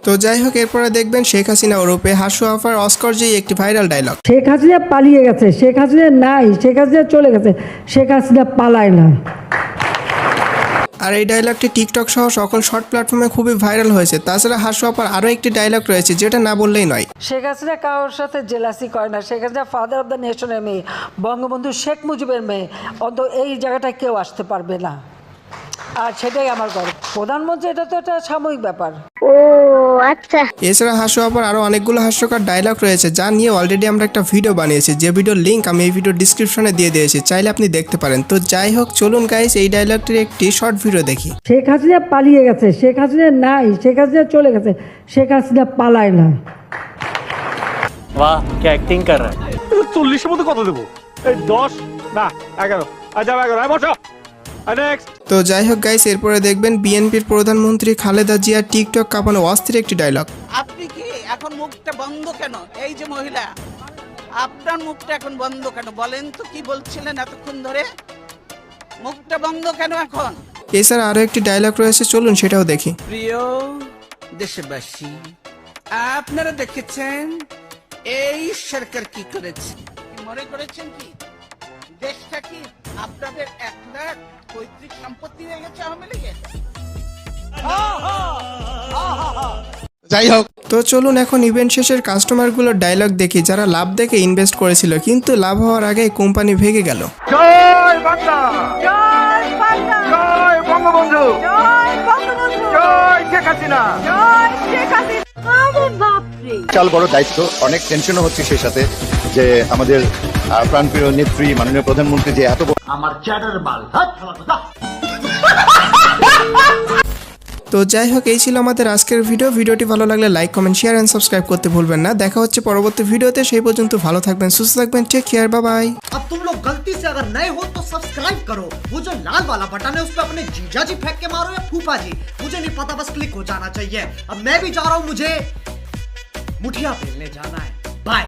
তো যাই হোক, এরপরে দেখবেন শেখ হাসিনা ওরূপে হাসু আফার অস্কার যেই একটি ভাইরাল ডায়লগ। শেখ হাসিনা পালিয়ে গেছে, শেখ হাসিনা নাই, শেখ হাসিনা চলে গেছে, শেখ হাসিনা পালায় না। আর এই ডায়লগটি টিকটক সহ সকল শর্ট প্ল্যাটফর্মে খুবই ভাইরাল হয়েছে। তাছাড়া হাসু আপার আরও একটি ডায়লগ রয়েছে যেটা না বললেই নয়। শেখ হাসিনা কারোর সাথে জেলাসি করে না, Sheikh Hasina father of the নেশনের মেয়ে, বঙ্গবন্ধু শেখ মুজিবের মেয়ে, অন্তত এই জায়গাটায় কেউ আসতে পারবে না। আর সেটাই আমার গর্ব। প্রধানমন্ত্রী এটা তো একটা সাময়িক ব্যাপার। ও আচ্ছা। এছাড়া হাসু আপার আরও অনেকগুলো হাস্যকর ডায়লগ রয়েছে যা নিয়ে অলরেডি আমরা একটা ভিডিও বানিয়েছি, যে ভিডিওর লিঙ্ক আমি এই ভিডিওর ডিসক্রিপশনে দিয়ে দিয়েছি, চাইলে আপনি দেখতে পারেন। তো যাই হোক, চলুন গাইস এই ডায়লগটির একটি শর্ট ভিডিও দেখি। শেখ হাসিনা পালিয়ে গেছে, শেখ হাসিনা নাই, শেখ হাসিনা চলে গেছে, শেখ হাসিনা পালায় না। वाह क्या एक्टिंग कर रहा है। 40-এর মধ্যে কত দেবো? এই 10 না 11। আচ্ছা 11 বসো। নেক্সট। তো যাই হোক গাইস, এরপরে দেখবেন বিএনপির প্রধানমন্ত্রী খালেদা জিয়ার টিকটক কাঁপানো অস্থির একটি ডায়লগ। আপনি কি এখন মুখটা বন্ধ কেন? এই যে মহিলা, আপনার মুখটা এখন বন্ধ কেন বলেন তো? কি বলছিলেন এতক্ষণ ধরে? মুখটা বন্ধ কেন এখন? এছাড়া আরও একটি ডায়লগ রয়েছে, চলুন সেটাও দেখি। প্রিয় দেশবাসী, আপনারা দেখেছেন এই সরকার কি করেছে? মনে করেছেন কি দেশটা কি আপনাদের 1,35 সম্পত্তি হয়ে গেছে আওয়ামী লীগের? যাই হোক, তো চলুন এখন ইভেন্ট শেষের কাস্টমারগুলোর ডায়লগ দেখি যারা লাভ দেখে ইনভেস্ট করেছিল কিন্তু লাভ হওয়ার আগে কোম্পানি ভেঙে গেল। জয় বাংলা, জয় বাংলা, জয় বঙ্গবন্ধু, জয় বঙ্গবন্ধু, জয় শেখ হাসিনা, জয় শেখ হাসিনা। আরে বাপ রে। বিশাল বড় দায়িত্ব, অনেক টেনশনও হচ্ছে সেই সাথে যে আমাদের প্রাণপ্রিয় নেত্রী মাননীয় প্রধানমন্ত্রী যে এত আমার চ্যাটার বাল তো যাই হোক, এই ছিল আমাদের আজকের ভিডিও। ভিডিওটি ভালো লাগলে like, comment, share and subscribe করতে ভুলবেন না। দেখা হচ্ছে পরবর্তী ভিডিওতে, সেই পর্যন্ত ভালো থাকবেন, সুস্থ থাকবেন, টেক কেয়ার, বাই বাই। अब तुम लोग गलती से अगर नए हो तो सब्सक्राइब करो, वो जो लाल वाला बटन है उस पर अपने जीजा जी फेंक के मारो या फूफा जी, मुझे नहीं पता, बस क्लिक हो जाना चाहिए। अब मैं भी जा रहा हूं, मुझे मुठिया खेलने जाना है।